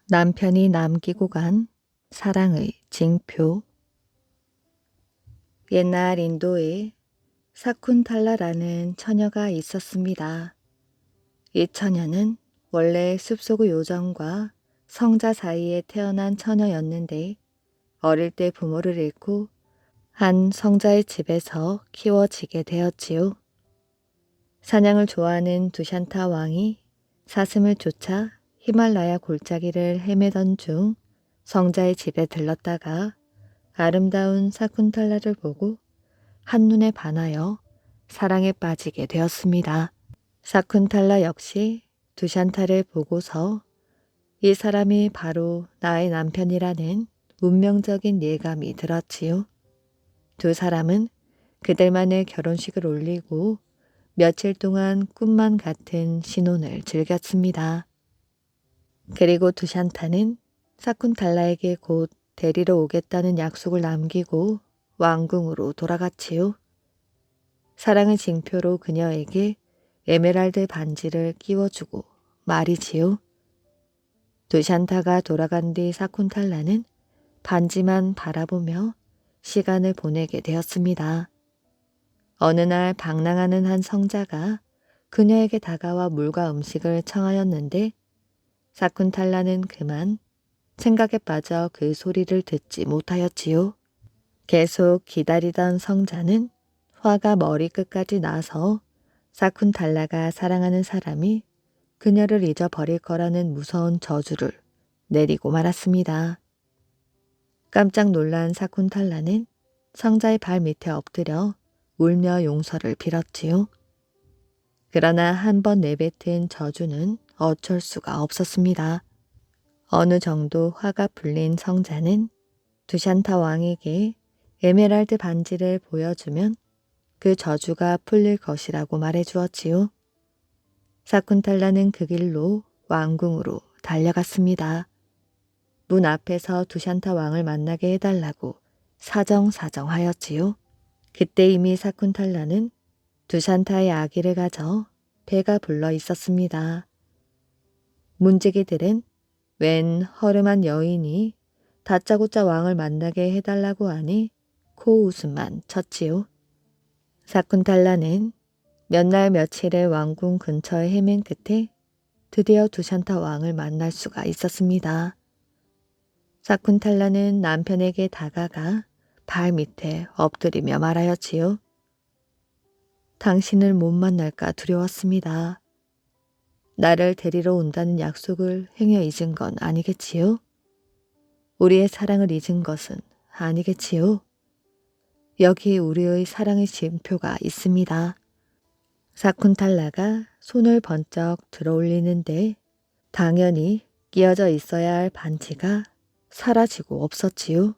남편이 남기고 간 사랑의 징표. 옛날 인도에 사쿤탈라라는 처녀가 있었습니다. 이 처녀는 원래 숲속의 요정과 성자 사이에 태어난 처녀였는데 어릴 때 부모를 잃고 한 성자의 집에서 키워지게 되었지요. 사냥을 좋아하는 두샨타 왕이 사슴을 쫓아 히말라야 골짜기를 헤매던 중 성자의 집에 들렀다가 아름다운 사쿤탈라를 보고 한눈에 반하여 사랑에 빠지게 되었습니다. 사쿤탈라 역시 두샨타를 보고서 이 사람이 바로 나의 남편이라는 운명적인 예감이 들었지요. 두 사람은 그들만의 결혼식을 올리고 며칠 동안 꿈만 같은 신혼을 즐겼습니다. 그리고 두샨타는 사쿤탈라에게 곧 데리러 오겠다는 약속을 남기고 왕궁으로 돌아갔지요. 사랑의 징표로 그녀에게 에메랄드 반지를 끼워주고 말이지요. 두샨타가 돌아간 뒤 사쿤탈라는 반지만 바라보며 시간을 보내게 되었습니다. 어느 날 방랑하는 한 성자가 그녀에게 다가와 물과 음식을 청하였는데 사쿤탈라는 그만 생각에 빠져 그 소리를 듣지 못하였지요. 계속 기다리던 성자는 화가 머리끝까지 나서 사쿤탈라가 사랑하는 사람이 그녀를 잊어버릴 거라는 무서운 저주를 내리고 말았습니다. 깜짝 놀란 사쿤탈라는 성자의 발 밑에 엎드려 울며 용서를 빌었지요. 그러나 한 번 내뱉은 저주는 어쩔 수가 없었습니다. 어느 정도 화가 풀린 성자는 두샨타 왕에게 에메랄드 반지를 보여주면 그 저주가 풀릴 것이라고 말해주었지요. 사쿤탈라는 그 길로 왕궁으로 달려갔습니다. 문 앞에서 두샨타 왕을 만나게 해달라고 사정하였지요. 그때 이미 사쿤탈라는 두샨타의 아기를 가져 배가 불러 있었습니다. 문지기들은 웬 허름한 여인이 다짜고짜 왕을 만나게 해달라고 하니 코웃음만 쳤지요. 사쿤탈라는 몇 날 며칠의 왕궁 근처에 헤맨 끝에 드디어 두샨타 왕을 만날 수가 있었습니다. 사쿤탈라는 남편에게 다가가 발 밑에 엎드리며 말하였지요. 당신을 못 만날까 두려웠습니다. 나를 데리러 온다는 약속을 행여 잊은 건 아니겠지요? 우리의 사랑을 잊은 것은 아니겠지요? 여기 우리의 사랑의 징표가 있습니다. 사쿤탈라가 손을 번쩍 들어올리는데 당연히 끼어져 있어야 할 반지가 사라지고 없었지요.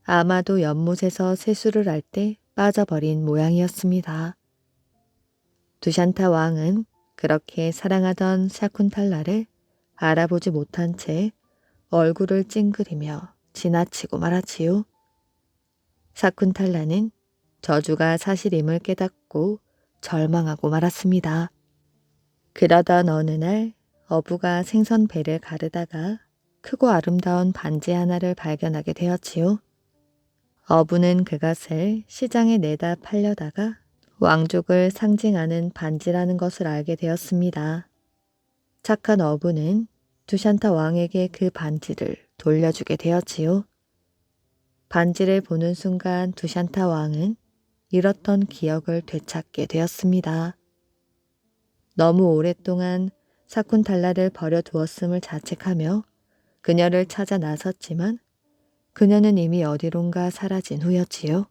아마도 연못에서 세수를 할 때 빠져버린 모양이었습니다. 두샨타 왕은 그렇게 사랑하던 사쿤탈라를 알아보지 못한 채 얼굴을 찡그리며 지나치고 말았지요. 사쿤탈라는 저주가 사실임을 깨닫고 절망하고 말았습니다. 그러던 어느 날 어부가 생선 배를 가르다가 크고 아름다운 반지 하나를 발견하게 되었지요. 어부는 그것을 시장에 내다 팔려다가 왕족을 상징하는 반지라는 것을 알게 되었습니다. 착한 어부는 두샨타 왕에게 그 반지를 돌려주게 되었지요. 반지를 보는 순간 두샨타 왕은 잃었던 기억을 되찾게 되었습니다. 너무 오랫동안 사쿤탈라를 버려두었음을 자책하며 그녀를 찾아 나섰지만 그녀는 이미 어디론가 사라진 후였지요.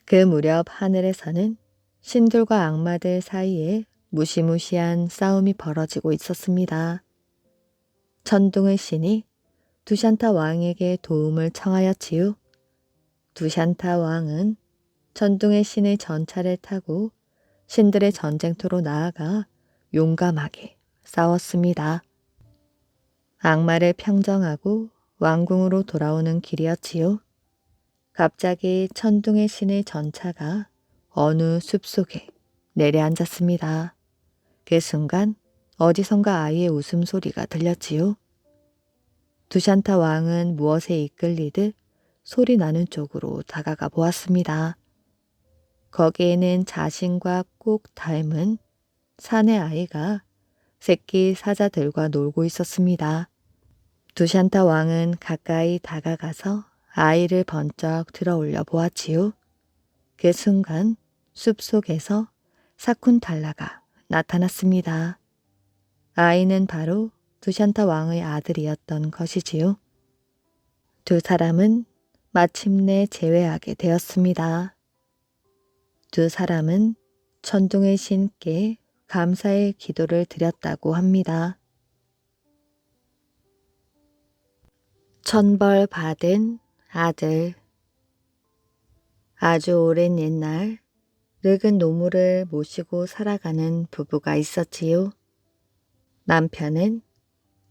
그 무렵 하늘에서는 신들과 악마들 사이에 무시무시한 싸움이 벌어지고 있었습니다. 천둥의 신이 두샨타 왕에게 도움을 청하였지요. 두샨타 왕은 천둥의 신의 전차를 타고 신들의 전쟁터로 나아가 용감하게 싸웠습니다. 악마를 평정하고 왕궁으로 돌아오는 길이었지요. 갑자기 천둥의 신의 전차가 어느 숲속에 내려앉았습니다. 그 순간 어디선가 아이의 웃음소리가 들렸지요. 두샨타 왕은 무엇에 이끌리듯 소리 나는 쪽으로 다가가 보았습니다. 거기에는 자신과 꼭 닮은 사내 아이가 새끼 사자들과 놀고 있었습니다. 두샨타 왕은 가까이 다가가서 아이를 번쩍 들어 올려 보았지요. 그 순간 숲속에서 사쿤달라가 나타났습니다. 아이는 바로 두샨타 왕의 아들이었던 것이지요. 두 사람은 마침내 재회하게 되었습니다. 두 사람은 천둥의 신께 감사의 기도를 드렸다고 합니다. 천벌 받은 아들. 아주 오랜 옛날 늙은 노모를 모시고 살아가는 부부가 있었지요. 남편은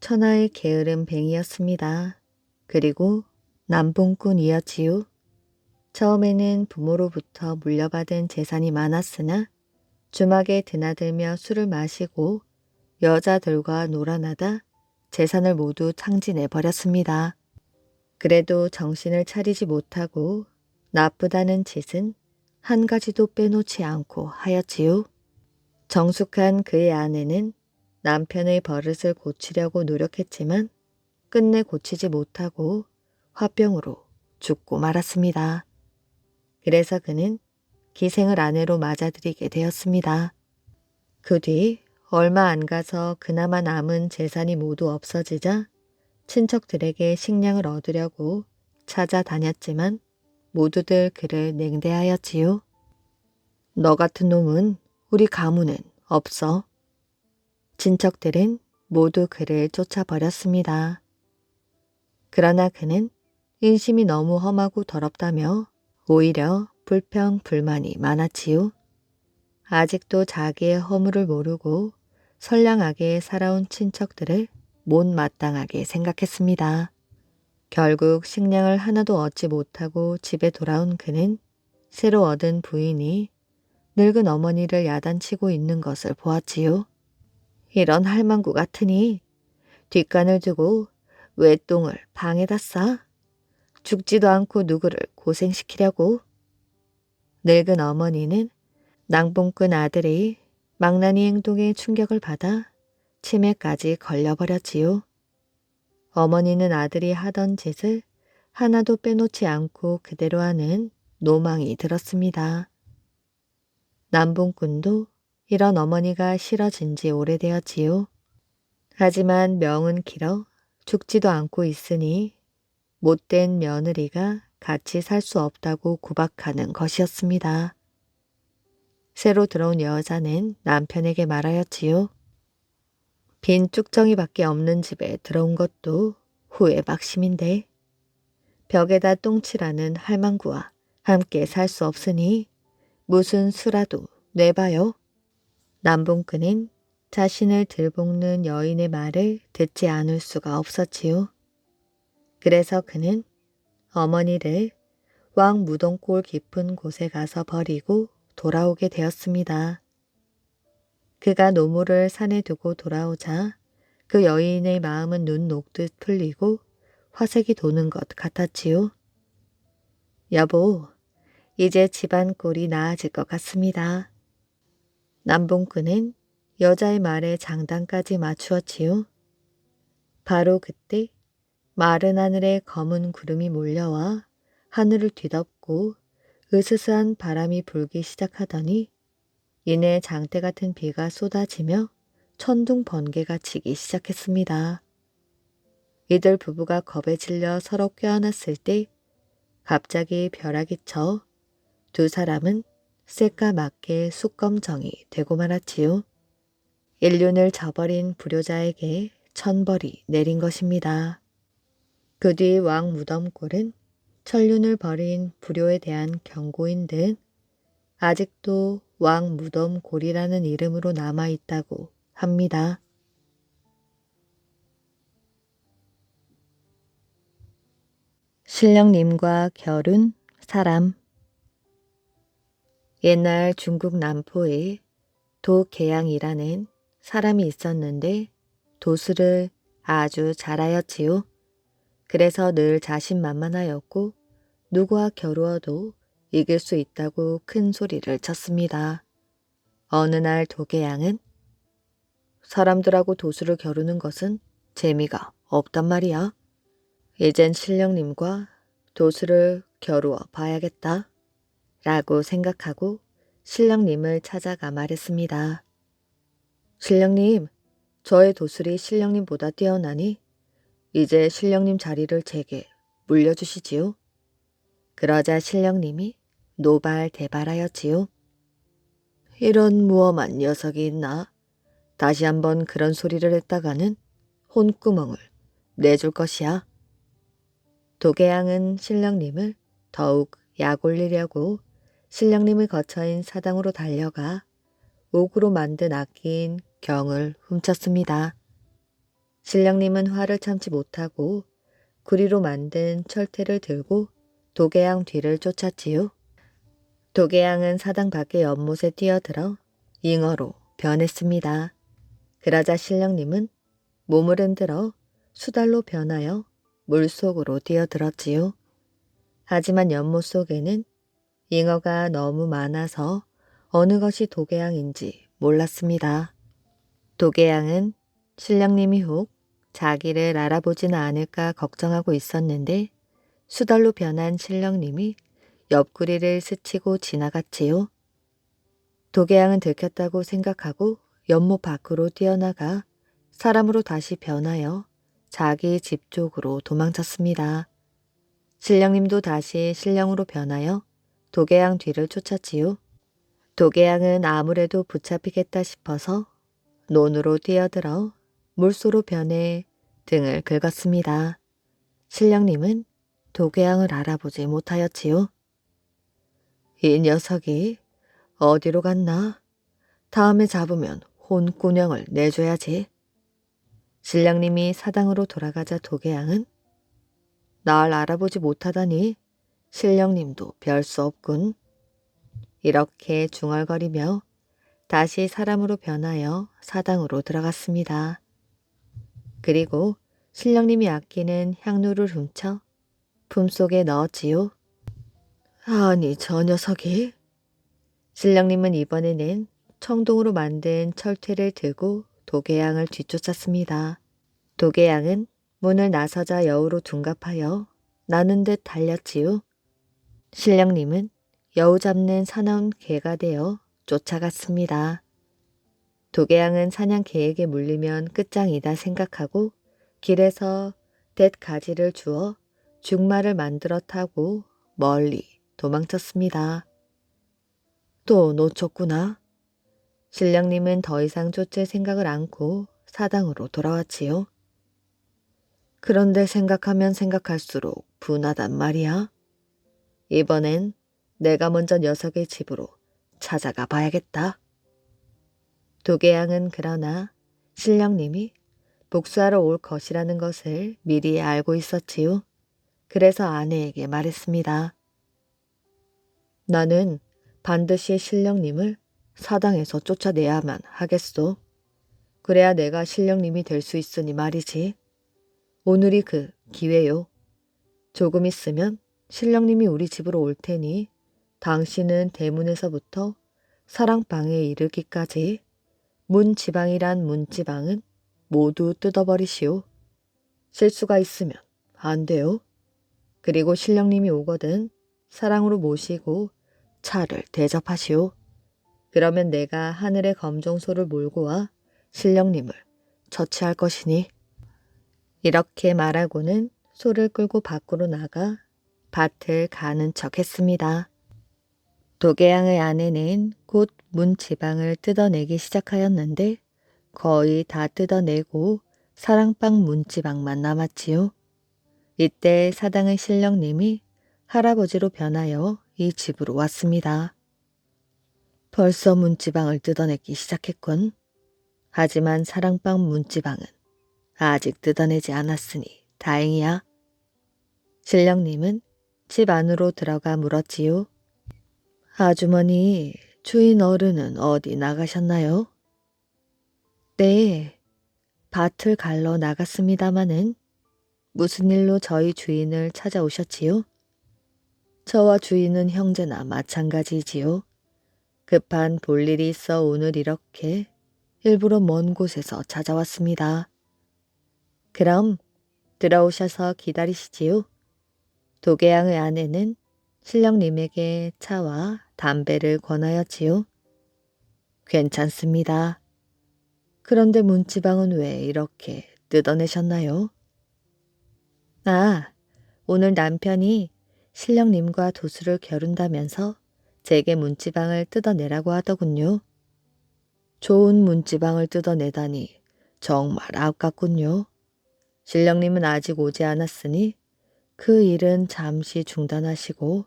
천하의 게으름 뱅이였습니다. 그리고 남봉꾼이었지요. 처음에는 부모로부터 물려받은 재산이 많았으나 주막에 드나들며 술을 마시고 여자들과 놀아나다 재산을 모두 탕진해버렸습니다. 그래도 정신을 차리지 못하고 나쁘다는 짓은 한 가지도 빼놓지 않고 하였지요. 정숙한 그의 아내는 남편의 버릇을 고치려고 노력했지만 끝내 고치지 못하고 화병으로 죽고 말았습니다. 그래서 그는 기생을 아내로 맞아들이게 되었습니다. 그 뒤 얼마 안 가서 그나마 남은 재산이 모두 없어지자 친척들에게 식량을 얻으려고 찾아다녔지만 모두들 그를 냉대하였지요. 너 같은 놈은 우리 가문엔 없어. 친척들은 모두 그를 쫓아버렸습니다. 그러나 그는 인심이 너무 험하고 더럽다며 오히려 불평 불만이 많았지요. 아직도 자기의 허물을 모르고 선량하게 살아온 친척들을 못마땅하게 생각했습니다. 결국 식량을 하나도 얻지 못하고 집에 돌아온 그는 새로 얻은 부인이 늙은 어머니를 야단치고 있는 것을 보았지요. 이런 할망구 같으니 뒷간을 두고 왜 똥을 방에다 싸? 죽지도 않고 누구를 고생시키려고? 늙은 어머니는 낭봉꾼 아들의 망나니 행동에 충격을 받아 치매까지 걸려버렸지요. 어머니는 아들이 하던 짓을 하나도 빼놓지 않고 그대로 하는 노망이 들었습니다. 남봉꾼도 이런 어머니가 싫어진 지 오래되었지요. 하지만 명은 길어 죽지도 않고 있으니 못된 며느리가 같이 살 수 없다고 구박하는 것이었습니다. 새로 들어온 여자는 남편에게 말하였지요. 빈 쭉정이밖에 없는 집에 들어온 것도 후회 막심인데 벽에다 똥칠하는 할망구와 함께 살 수 없으니 무슨 수라도 내봐요. 남봉꾼은 자신을 들볶는 여인의 말을 듣지 않을 수가 없었지요. 그래서 그는 어머니를 왕 무덤골 깊은 곳에 가서 버리고 돌아오게 되었습니다. 그가 노모를 산에 두고 돌아오자 그 여인의 마음은 눈 녹듯 풀리고 화색이 도는 것 같았지요. 여보, 이제 집안 꼴이 나아질 것 같습니다. 남봉꾼은 여자의 말에 장단까지 맞추었지요. 바로 그때 마른 하늘에 검은 구름이 몰려와 하늘을 뒤덮고 으스스한 바람이 불기 시작하더니 이내 장대 같은 비가 쏟아지며 천둥 번개가 치기 시작했습니다. 이들 부부가 겁에 질려 서로 껴안았을 때 갑자기 벼락이 쳐 두 사람은 새까맣게 숯검정이 되고 말았지요. 인륜을 저버린 불효자에게 천벌이 내린 것입니다. 그 뒤 왕 무덤골은 천륜을 벌인 불효에 대한 경고인 듯 아직도 왕 무덤골이라는 이름으로 남아있다고 합니다. 신령님과 결혼, 사람. 옛날 중국 남포에 도계양이라는 사람이 있었는데 도술을 아주 잘하였지요. 그래서 늘 자신만만하였고 누구와 겨루어도 이길 수 있다고 큰 소리를 쳤습니다. 어느 날 도계양은 사람들하고 도수를 겨루는 것은 재미가 없단 말이야. 이젠 신령님과 도수를 겨루어 봐야겠다. 라고 생각하고 신령님을 찾아가 말했습니다. 신령님, 저의 도술이 신령님보다 뛰어나니 이제 신령님 자리를 제게 물려주시지요. 그러자 신령님이 노발대발하였지요. 이런 무엄한 녀석이 있나? 다시 한번 그런 소리를 했다가는 혼구멍을 내줄 것이야. 도계양은 신령님을 더욱 약올리려고 신령님의 거처인 사당으로 달려가 옥으로 만든 악기인 경을 훔쳤습니다. 신령님은 화를 참지 못하고 구리로 만든 철퇴를 들고 도계양 뒤를 쫓았지요. 도계양은 사당 밖의 연못에 뛰어들어 잉어로 변했습니다. 그러자 신령님은 몸을 흔들어 수달로 변하여 물속으로 뛰어들었지요. 하지만 연못 속에는 잉어가 너무 많아서 어느 것이 도계양인지 몰랐습니다. 도계양은 신령님이 혹 자기를 알아보지는 않을까 걱정하고 있었는데 수달로 변한 신령님이 옆구리를 스치고 지나갔지요. 도계양은 들켰다고 생각하고 연못 밖으로 뛰어나가 사람으로 다시 변하여 자기 집 쪽으로 도망쳤습니다. 신령님도 다시 신령으로 변하여 도계양 뒤를 쫓았지요. 도계양은 아무래도 붙잡히겠다 싶어서 논으로 뛰어들어 물소로 변해 등을 긁었습니다. 신령님은 도계양을 알아보지 못하였지요. 이 녀석이 어디로 갔나? 다음에 잡으면 혼꾸녕을 내줘야지. 신령님이 사당으로 돌아가자 도계양은 날 알아보지 못하다니 신령님도 별 수 없군. 이렇게 중얼거리며 다시 사람으로 변하여 사당으로 들어갔습니다. 그리고 신령님이 아끼는 향로를 훔쳐 품속에 넣었지요. 아니 저 녀석이. 신령님은 이번에는 청동으로 만든 철퇴를 들고 도계양을 뒤쫓았습니다. 도계양은 문을 나서자 여우로 둔갑하여 나는 듯 달렸지요. 신령님은 여우 잡는 사나운 개가 되어 쫓아갔습니다. 도계양은 사냥 개에게 물리면 끝장이다 생각하고 길에서 뎃가지를 주어 죽말을 만들어 타고 멀리 도망쳤습니다. 또 놓쳤구나. 신령님은 더 이상 쫓을 생각을 않고 사당으로 돌아왔지요. 그런데 생각하면 생각할수록 분하단 말이야. 이번엔 내가 먼저 녀석의 집으로 찾아가 봐야겠다. 도계양은 그러나 신령님이 복수하러 올 것이라는 것을 미리 알고 있었지요. 그래서 아내에게 말했습니다. 나는 반드시 신령님을 사당에서 쫓아내야만 하겠소. 그래야 내가 신령님이 될 수 있으니 말이지. 오늘이 그 기회요. 조금 있으면 신령님이 우리 집으로 올 테니 당신은 대문에서부터 사랑방에 이르기까지 문지방이란 문지방은 모두 뜯어버리시오. 실수가 있으면 안 돼요. 그리고 신령님이 오거든 사랑으로 모시고 차를 대접하시오. 그러면 내가 하늘의 검정소를 몰고 와 신령님을 처치할 것이니. 이렇게 말하고는 소를 끌고 밖으로 나가 밭을 가는 척 했습니다. 도계양의 아내는 곧 문지방을 뜯어내기 시작하였는데 거의 다 뜯어내고 사랑방 문지방만 남았지요. 이때 사당의 신령님이 할아버지로 변하여 이 집으로 왔습니다. 벌써 문지방을 뜯어내기 시작했군. 하지만 사랑방 문지방은 아직 뜯어내지 않았으니 다행이야. 신령님은 집 안으로 들어가 물었지요. 아주머니, 주인 어른은 어디 나가셨나요? 네, 밭을 갈러 나갔습니다마는 무슨 일로 저희 주인을 찾아오셨지요? 저와 주인은 형제나 마찬가지지요. 급한 볼일이 있어 오늘 이렇게 일부러 먼 곳에서 찾아왔습니다. 그럼 들어오셔서 기다리시지요. 도계양의 아내는 신령님에게 차와 담배를 권하였지요. 괜찮습니다. 그런데 문지방은 왜 이렇게 뜯어내셨나요? 아, 오늘 남편이 신령님과 도수를 겨룬다면서 제게 문지방을 뜯어내라고 하더군요. 좋은 문지방을 뜯어내다니 정말 아깝군요. 신령님은 아직 오지 않았으니 그 일은 잠시 중단하시고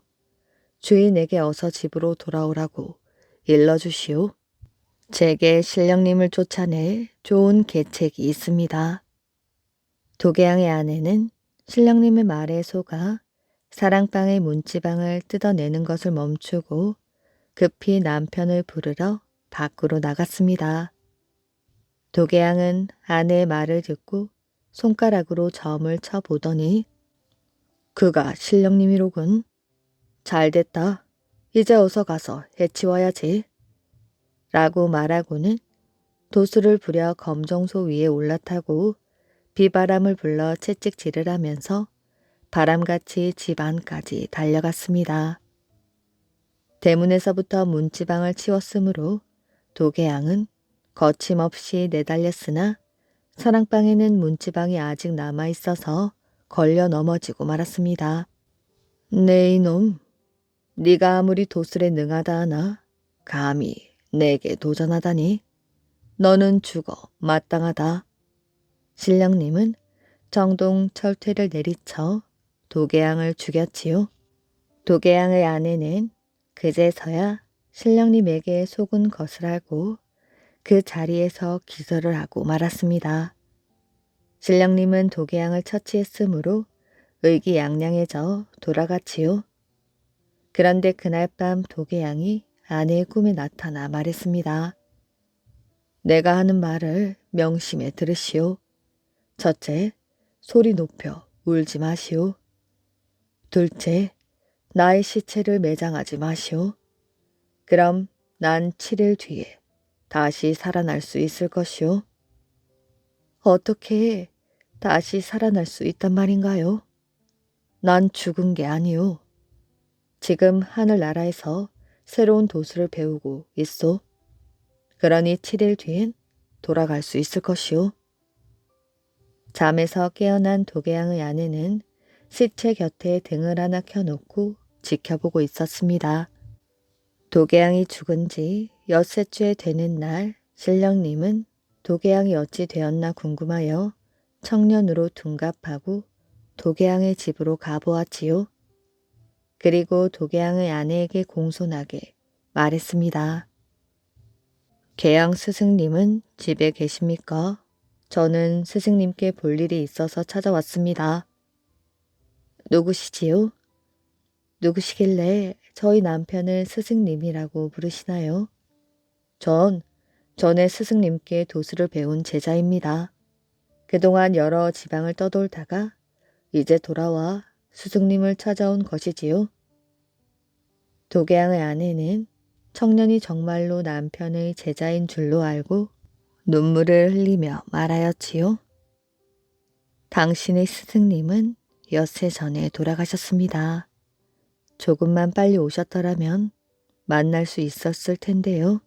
주인에게 어서 집으로 돌아오라고 일러주시오. 제게 신령님을 쫓아낼 좋은 계책이 있습니다. 도계양의 아내는 신령님의 말에 속아 사랑방의 문지방을 뜯어내는 것을 멈추고 급히 남편을 부르러 밖으로 나갔습니다. 도계양은 아내의 말을 듣고 손가락으로 점을 쳐보더니 그가 신령님이로군. 잘됐다. 이제 어서 가서 해치워야지. 라고 말하고는 도수를 부려 검정소 위에 올라타고 비바람을 불러 채찍질을 하면서 바람같이 집 안까지 달려갔습니다. 대문에서부터 문지방을 치웠으므로 도계양은 거침없이 내달렸으나 사랑방에는 문지방이 아직 남아있어서 걸려 넘어지고 말았습니다. 네 이놈, 네가 아무리 도술에 능하다 하나 감히 내게 도전하다니 너는 죽어 마땅하다. 신령님은 정동 철퇴를 내리쳐 도계양을 죽였지요. 도계양의 아내는 그제서야 신령님에게 속은 것을 알고 그 자리에서 기절을 하고 말았습니다. 신령님은 도계양을 처치했으므로 의기양양해져 돌아갔지요. 그런데 그날 밤 도계양이 아내의 꿈에 나타나 말했습니다. 내가 하는 말을 명심해 들으시오. 첫째, 소리 높여 울지 마시오. 둘째, 나의 시체를 매장하지 마시오. 그럼 난 7일 뒤에 다시 살아날 수 있을 것이오. 어떻게 다시 살아날 수 있단 말인가요? 난 죽은 게 아니오. 지금 하늘나라에서 새로운 도수를 배우고 있소. 그러니 7일 뒤엔 돌아갈 수 있을 것이오. 잠에서 깨어난 도계양의 아내는 시체 곁에 등을 하나 켜놓고 지켜보고 있었습니다. 도계양이 죽은 지 엿새째 되는 날 신령님은 도계양이 어찌 되었나 궁금하여 청년으로 둔갑하고 도계양의 집으로 가보았지요. 그리고 도계양의 아내에게 공손하게 말했습니다. 계양 스승님은 집에 계십니까? 저는 스승님께 볼 일이 있어서 찾아왔습니다. 누구시지요? 누구시길래 저희 남편을 스승님이라고 부르시나요? 전에 스승님께 도수를 배운 제자입니다. 그동안 여러 지방을 떠돌다가 이제 돌아와 스승님을 찾아온 것이지요. 도계양의 아내는 청년이 정말로 남편의 제자인 줄로 알고 눈물을 흘리며 말하였지요. 당신의 스승님은 엿새 전에 돌아가셨습니다. 조금만 빨리 오셨더라면 만날 수 있었을 텐데요.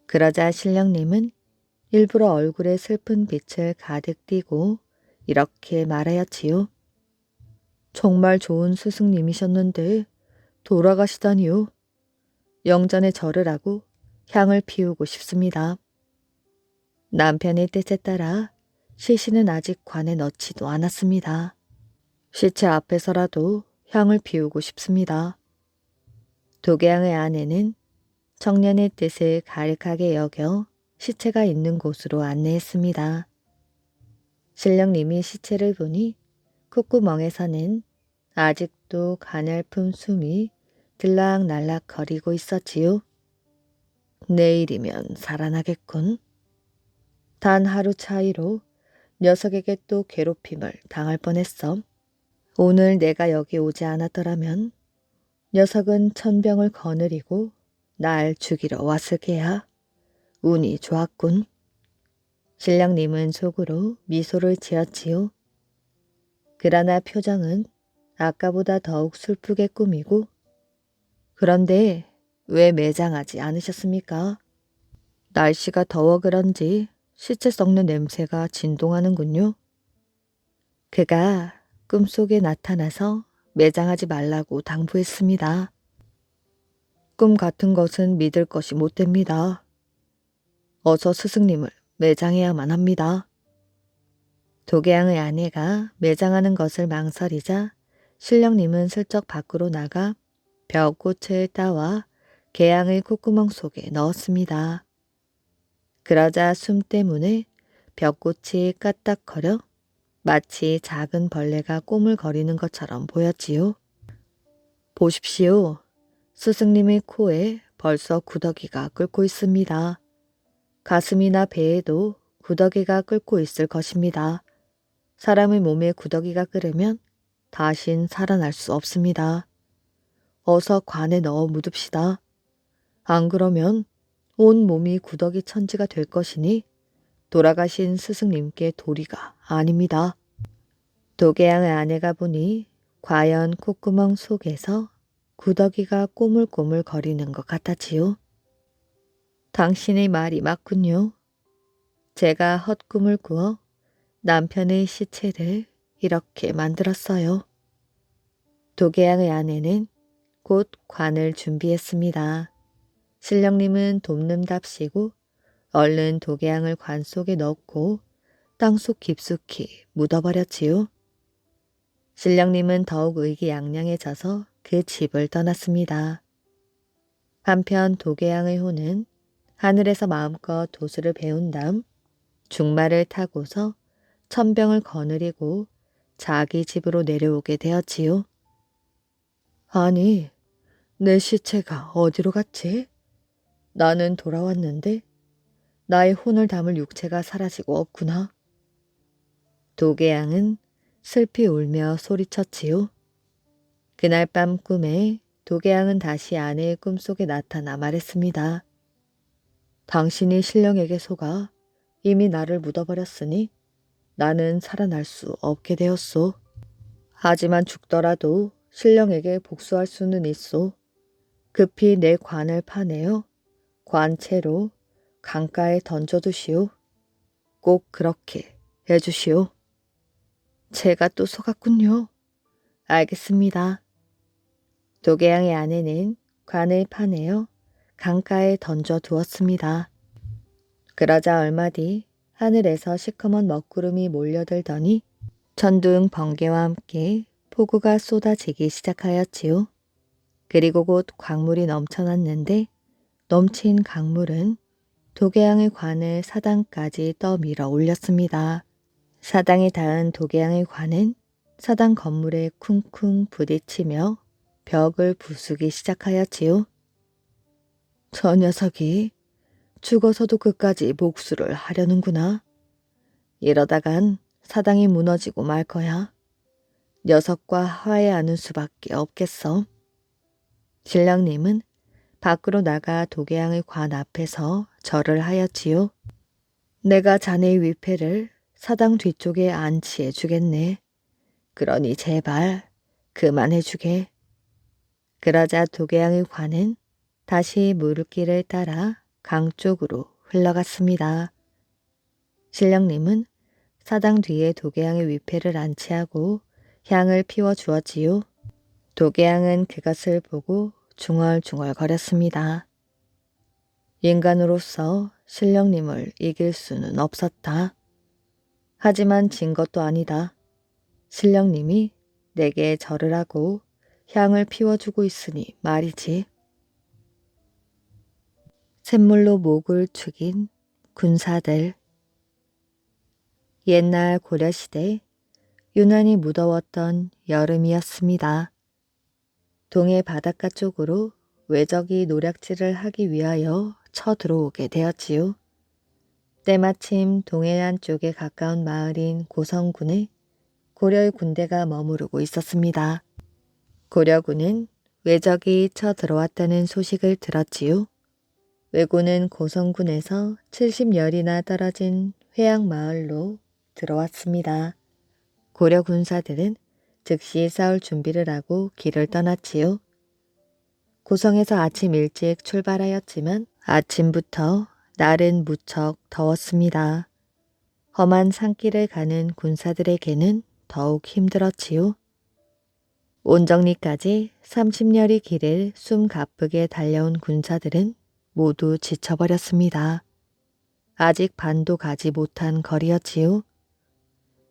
그러자 신령님은 일부러 얼굴에 슬픈 빛을 가득 띠고 이렇게 말하였지요. 정말 좋은 스승님이셨는데 돌아가시다니요. 영전에 절을 하고 향을 피우고 싶습니다. 남편의 뜻에 따라 시신은 아직 관에 넣지도 않았습니다. 시체 앞에서라도 향을 피우고 싶습니다. 도계양의 아내는 청년의 뜻을 가득하게 여겨 시체가 있는 곳으로 안내했습니다. 신령님이 시체를 보니 콧구멍에서는 아직도 가냘픈 숨이 들락날락 거리고 있었지요. 내일이면 살아나겠군. 단 하루 차이로 녀석에게 또 괴롭힘을 당할 뻔했어. 오늘 내가 여기 오지 않았더라면 녀석은 천병을 거느리고 날 죽이러 왔을 게야. 운이 좋았군. 신령님은 속으로 미소를 지었지요. 그러나 표정은 아까보다 더욱 슬프게 꾸미고 그런데 왜 매장하지 않으셨습니까? 날씨가 더워 그런지 시체 썩는 냄새가 진동하는군요. 그가 꿈속에 나타나서 매장하지 말라고 당부했습니다. 꿈 같은 것은 믿을 것이 못 됩니다. 어서 스승님을 매장해야만 합니다. 도계양의 아내가 매장하는 것을 망설이자 신령님은 슬쩍 밖으로 나가 벼꽃을 따와 개양의 콧구멍 속에 넣었습니다. 그러자 숨 때문에 벼꽃이 까딱거려 마치 작은 벌레가 꼬물거리는 것처럼 보였지요. 보십시오. 스승님의 코에 벌써 구더기가 끓고 있습니다. 가슴이나 배에도 구더기가 끓고 있을 것입니다. 사람의 몸에 구더기가 끓으면 다신 살아날 수 없습니다. 어서 관에 넣어 묻읍시다. 안 그러면 온 몸이 구더기 천지가 될 것이니 돌아가신 스승님께 도리가 아닙니다. 도계양의 아내가 보니 과연 콧구멍 속에서 구더기가 꼬물꼬물 거리는 것 같았지요. 당신의 말이 맞군요. 제가 헛꿈을 꾸어 남편의 시체를 이렇게 만들었어요. 도계양의 아내는 곧 관을 준비했습니다. 신령님은 돕는답시고 얼른 도계양을 관 속에 넣고 땅속 깊숙이 묻어버렸지요. 신령님은 더욱 의기양양해져서 그 집을 떠났습니다. 한편 도계양의 호는 하늘에서 마음껏 도수를 배운 다음 중마를 타고서 천병을 거느리고 자기 집으로 내려오게 되었지요. 아니, 내 시체가 어디로 갔지? 나는 돌아왔는데 나의 혼을 담을 육체가 사라지고 없구나. 도계양은 슬피 울며 소리쳤지요. 그날 밤 꿈에 도계양은 다시 아내의 꿈속에 나타나 말했습니다. 당신이 신령에게 속아 이미 나를 묻어버렸으니 나는 살아날 수 없게 되었소. 하지만 죽더라도 신령에게 복수할 수는 있소. 급히 내 관을 파내어 관채로 강가에 던져두시오. 꼭 그렇게 해주시오. 제가 또 속았군요. 알겠습니다. 도계양의 아내는 관을 파내어 강가에 던져두었습니다. 그러자 얼마 뒤 하늘에서 시커먼 먹구름이 몰려들더니 천둥 번개와 함께 폭우가 쏟아지기 시작하였지요. 그리고 곧 강물이 넘쳐났는데 넘친 강물은 도계양의 관을 사당까지 떠밀어 올렸습니다. 사당에 닿은 도계양의 관은 사당 건물에 쿵쿵 부딪히며 벽을 부수기 시작하였지요. 저 녀석이 죽어서도 끝까지 복수를 하려는구나. 이러다간 사당이 무너지고 말 거야. 녀석과 화해하는 수밖에 없겠어. 신령님은 밖으로 나가 도계양의 관 앞에서 절을 하였지요. 내가 자네의 위패를 사당 뒤쪽에 안치해 주겠네. 그러니 제발 그만해 주게. 그러자 도계양의 관은 다시 물길을 따라 강 쪽으로 흘러갔습니다. 신령님은 사당 뒤에 도계양의 위패를 안치하고 향을 피워 주었지요. 도계양은 그것을 보고 중얼중얼 거렸습니다. 인간으로서 신령님을 이길 수는 없었다. 하지만 진 것도 아니다. 신령님이 내게 절을 하고 향을 피워주고 있으니 말이지. 샘물로 목을 축인 군사들. 옛날 고려시대 유난히 무더웠던 여름이었습니다. 동해 바닷가 쪽으로 외적이 노략질을 하기 위하여 쳐들어오게 되었지요. 때마침 동해안 쪽에 가까운 마을인 고성군에 고려의 군대가 머무르고 있었습니다. 고려군은 왜적이 쳐들어왔다는 소식을 들었지요. 왜군은 고성군에서 70열이나 떨어진 회양마을로 들어왔습니다. 고려 군사들은 즉시 싸울 준비를 하고 길을 떠났지요. 고성에서 아침 일찍 출발하였지만 아침부터 날은 무척 더웠습니다. 험한 산길을 가는 군사들에게는 더욱 힘들었지요. 온정리까지 30열의 길을 숨 가쁘게 달려온 군사들은 모두 지쳐버렸습니다. 아직 반도 가지 못한 거리였지요.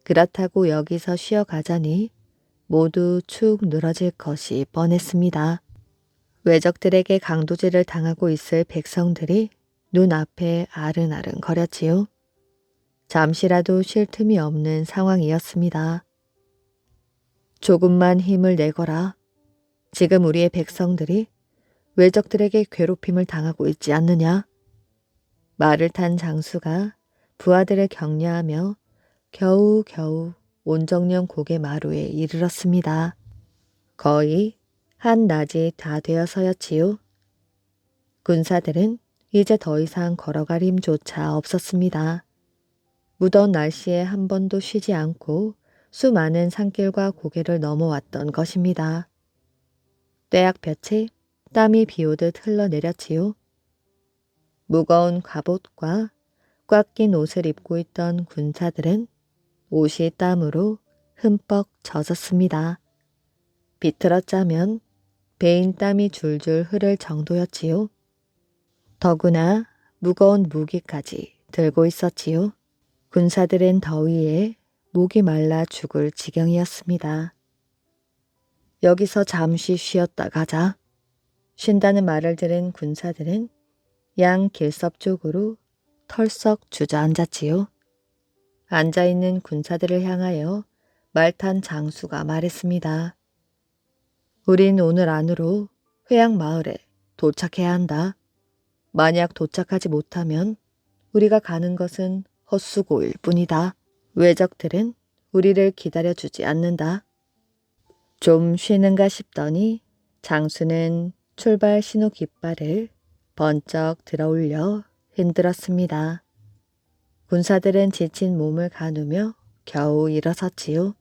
그렇다고 여기서 쉬어가자니 모두 축 늘어질 것이 뻔했습니다. 왜적들에게 강도질을 당하고 있을 백성들이 눈앞에 아른아른 거렸지요. 잠시라도 쉴 틈이 없는 상황이었습니다. 조금만 힘을 내거라. 지금 우리의 백성들이 왜적들에게 괴롭힘을 당하고 있지 않느냐? 말을 탄 장수가 부하들을 격려하며 겨우겨우 온정령 고개 마루에 이르렀습니다. 거의 한낮이 다 되어서였지요. 군사들은 이제 더 이상 걸어갈 힘조차 없었습니다. 무더운 날씨에 한 번도 쉬지 않고 수많은 산길과 고개를 넘어왔던 것입니다. 떼약볕에 땀이 비오듯 흘러내렸지요. 무거운 갑옷과 꽉 낀 옷을 입고 있던 군사들은 옷이 땀으로 흠뻑 젖었습니다. 비틀어짜면 배인 땀이 줄줄 흐를 정도였지요. 더구나 무거운 무기까지 들고 있었지요. 군사들은 더위에 목이 말라 죽을 지경이었습니다. 여기서 잠시 쉬었다 가자. 쉰다는 말을 들은 군사들은 양 길섭 쪽으로 털썩 주저앉았지요. 앉아있는 군사들을 향하여 말탄 장수가 말했습니다. 우린 오늘 안으로 회양마을에 도착해야 한다. 만약 도착하지 못하면 우리가 가는 것은 헛수고일 뿐이다. 왜적들은 우리를 기다려주지 않는다. 좀 쉬는가 싶더니 장수는 출발 신호 깃발을 번쩍 들어올려 흔들었습니다. 군사들은 지친 몸을 가누며 겨우 일어섰지요.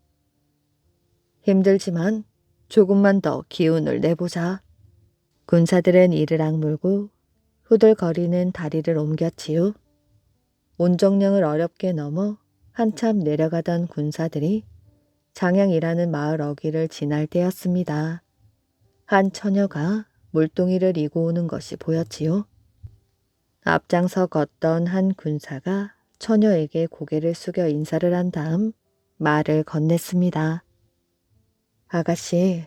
힘들지만 조금만 더 기운을 내보자. 군사들은 이를 악물고 후들거리는 다리를 옮겼지요. 온정령을 어렵게 넘어 한참 내려가던 군사들이 장양이라는 마을 어귀를 지날 때였습니다. 한 처녀가 물동이를 이고 오는 것이 보였지요. 앞장서 걷던 한 군사가 처녀에게 고개를 숙여 인사를 한 다음 말을 건넸습니다. 아가씨,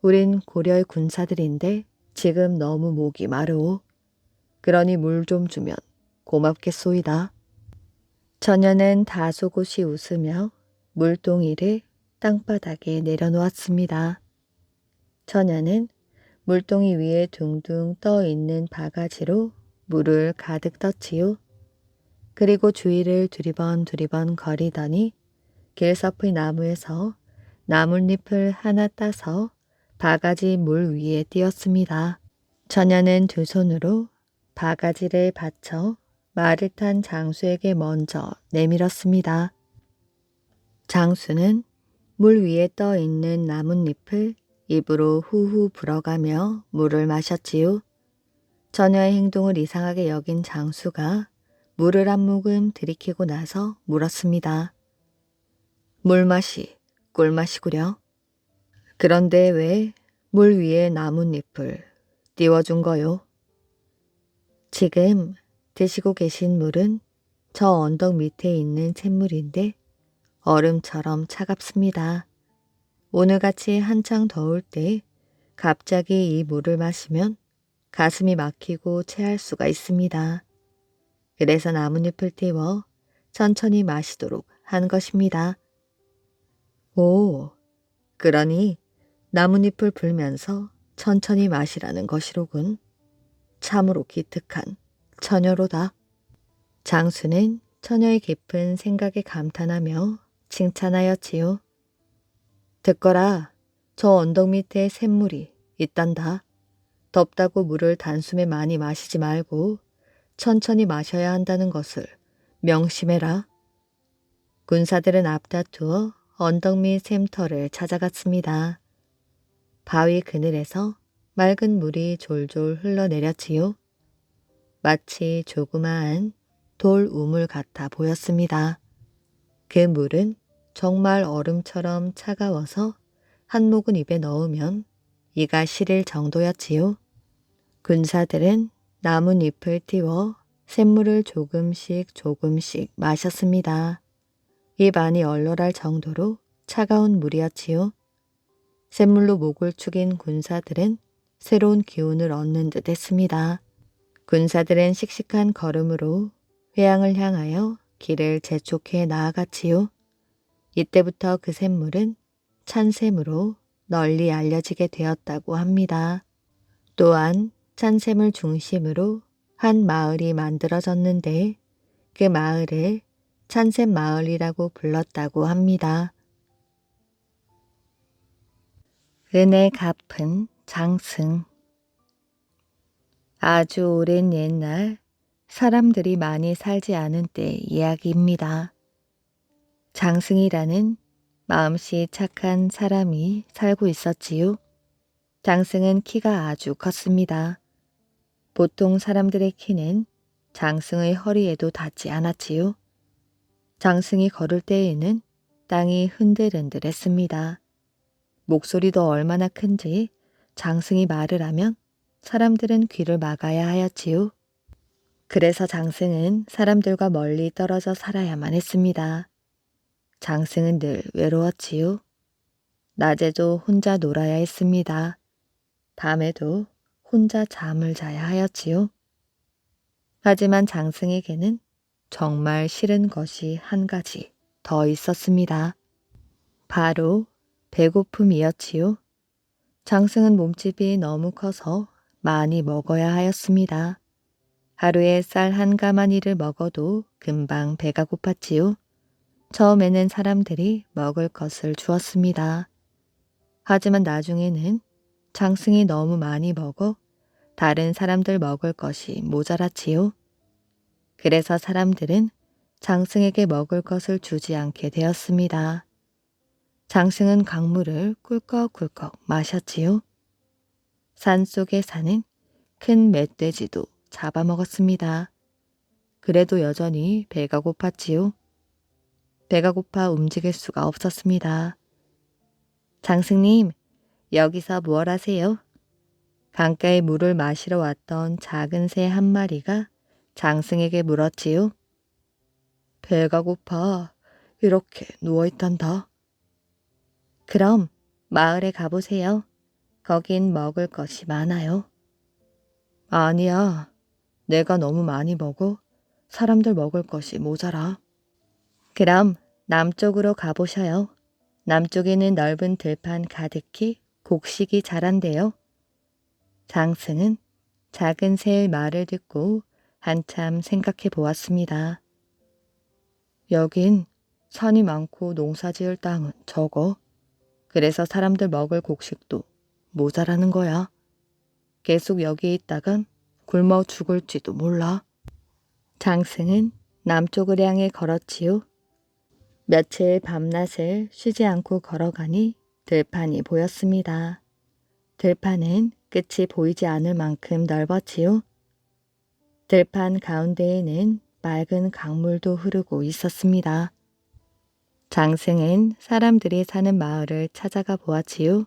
우린 고려의 군사들인데 지금 너무 목이 마르오. 그러니 물 좀 주면 고맙겠소이다. 처녀는 다소곳이 웃으며 물동이를 땅바닥에 내려놓았습니다. 처녀는 물동이 위에 둥둥 떠 있는 바가지로 물을 가득 떴지요. 그리고 주위를 두리번 거리더니 길섭의 나무에서 나뭇잎을 하나 따서 바가지 물 위에 띄었습니다. 처녀는 두 손으로 바가지를 받쳐 말을 탄 장수에게 먼저 내밀었습니다. 장수는 물 위에 떠 있는 나뭇잎을 입으로 후후 불어가며 물을 마셨지요. 처녀의 행동을 이상하게 여긴 장수가 물을 한 모금 들이키고 나서 물었습니다. 물맛이 꿀맛이구려. 그런데 왜 물 위에 나뭇잎을 띄워준 거요? 지금 드시고 계신 물은 저 언덕 밑에 있는 샘물인데 얼음처럼 차갑습니다. 오늘같이 한창 더울 때 갑자기 이 물을 마시면 가슴이 막히고 체할 수가 있습니다. 그래서 나뭇잎을 띄워 천천히 마시도록 한 것입니다. 오, 그러니 나뭇잎을 불면서 천천히 마시라는 것이로군. 참으로 기특한 처녀로다. 장수는 처녀의 깊은 생각에 감탄하며 칭찬하였지요. 듣거라. 저 언덕 밑에 샘물이 있단다. 덥다고 물을 단숨에 많이 마시지 말고 천천히 마셔야 한다는 것을 명심해라. 군사들은 앞다투어 언덕 밑 샘터를 찾아갔습니다. 바위 그늘에서 맑은 물이 졸졸 흘러내렸지요. 마치 조그마한 돌 우물 같아 보였습니다. 그 물은 정말 얼음처럼 차가워서 한 모금 입에 넣으면 이가 시릴 정도였지요. 군사들은 나뭇잎을 띄워 샘물을 조금씩 마셨습니다. 입 안이 얼얼할 정도로 차가운 물이었지요. 샘물로 목을 축인 군사들은 새로운 기운을 얻는 듯 했습니다. 군사들은 씩씩한 걸음으로 회양을 향하여 길을 재촉해 나아갔지요. 이때부터 그 샘물은 찬샘으로 널리 알려지게 되었다고 합니다. 또한 찬샘을 중심으로 한 마을이 만들어졌는데 그 마을을 찬샘 마을이라고 불렀다고 합니다. 은혜 갚은 장승. 아주 오랜 옛날 사람들이 많이 살지 않은 때 이야기입니다. 장승이라는 마음씨 착한 사람이 살고 있었지요. 장승은 키가 아주 컸습니다. 보통 사람들의 키는 장승의 허리에도 닿지 않았지요. 장승이 걸을 때에는 땅이 흔들흔들했습니다. 목소리도 얼마나 큰지 장승이 말을 하면 사람들은 귀를 막아야 하였지요. 그래서 장승은 사람들과 멀리 떨어져 살아야만 했습니다. 장승은 늘 외로웠지요. 낮에도 혼자 놀아야 했습니다. 밤에도 혼자 잠을 자야 하였지요. 하지만 장승에게는 정말 싫은 것이 한 가지 더 있었습니다. 바로 배고픔이었지요. 장승은 몸집이 너무 커서 많이 먹어야 하였습니다. 하루에 쌀 한 가마니를 먹어도 금방 배가 고팠지요. 처음에는 사람들이 먹을 것을 주었습니다. 하지만 나중에는 장승이 너무 많이 먹어 다른 사람들 먹을 것이 모자랐지요. 그래서 사람들은 장승에게 먹을 것을 주지 않게 되었습니다. 장승은 강물을 꿀꺽꿀꺽 마셨지요. 산속에 사는 큰 멧돼지도 잡아먹었습니다. 그래도 여전히 배가 고팠지요. 배가 고파 움직일 수가 없었습니다. 장승님, 여기서 무얼 하세요? 강가에 물을 마시러 왔던 작은 새 한 마리가 장승에게 물었지요. 배가 고파 이렇게 누워있단다. 그럼 마을에 가보세요. 거긴 먹을 것이 많아요. 아니야. 내가 너무 많이 먹어. 사람들 먹을 것이 모자라. 그럼 남쪽으로 가보셔요. 남쪽에는 넓은 들판 가득히 곡식이 자란대요. 장승은 작은 새의 말을 듣고 한참 생각해 보았습니다. 여긴 산이 많고 농사 지을 땅은 적어. 그래서 사람들 먹을 곡식도 모자라는 거야. 계속 여기에 있다간 굶어 죽을지도 몰라. 장승은 남쪽을 향해 걸었지요. 며칠 밤낮을 쉬지 않고 걸어가니 들판이 보였습니다. 들판은 끝이 보이지 않을 만큼 넓었지요. 들판 가운데에는 맑은 강물도 흐르고 있었습니다. 장승은 사람들이 사는 마을을 찾아가 보았지요.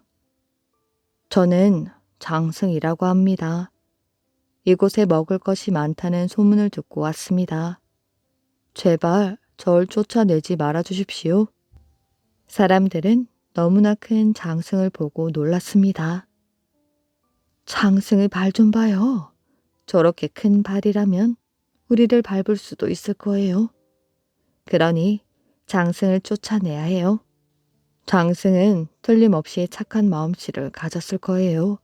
저는 장승이라고 합니다. 이곳에 먹을 것이 많다는 소문을 듣고 왔습니다. 제발 절 쫓아내지 말아 주십시오. 사람들은 너무나 큰 장승을 보고 놀랐습니다. 장승의 발 좀 봐요. 저렇게 큰 발이라면 우리를 밟을 수도 있을 거예요. 그러니 장승을 쫓아내야 해요. 장승은 틀림없이 착한 마음씨를 가졌을 거예요.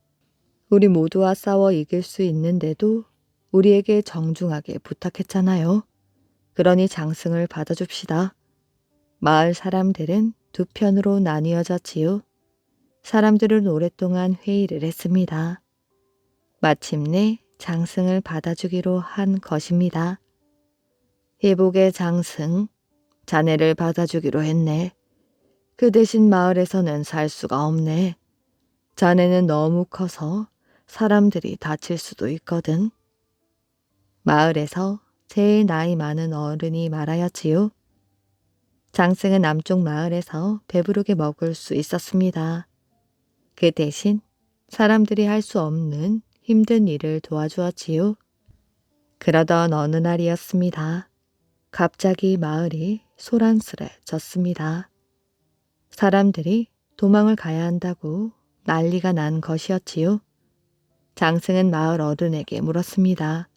우리 모두와 싸워 이길 수 있는데도 우리에게 정중하게 부탁했잖아요. 그러니 장승을 받아줍시다. 마을 사람들은 두 편으로 나뉘어졌지요. 사람들은 오랫동안 회의를 했습니다. 마침내 장승을 받아주기로 한 것입니다. 회복의 장승, 자네를 받아주기로 했네. 그 대신 마을에서는 살 수가 없네. 자네는 너무 커서 사람들이 다칠 수도 있거든. 마을에서 제일 나이 많은 어른이 말하였지요. 장승은 남쪽 마을에서 배부르게 먹을 수 있었습니다. 그 대신 사람들이 할 수 없는 힘든 일을 도와주었지요. 그러던 어느 날이었습니다. 갑자기 마을이 소란스레졌습니다. 사람들이 도망을 가야 한다고 난리가 난 것이었지요. 장승은 마을 어른에게 물었습니다.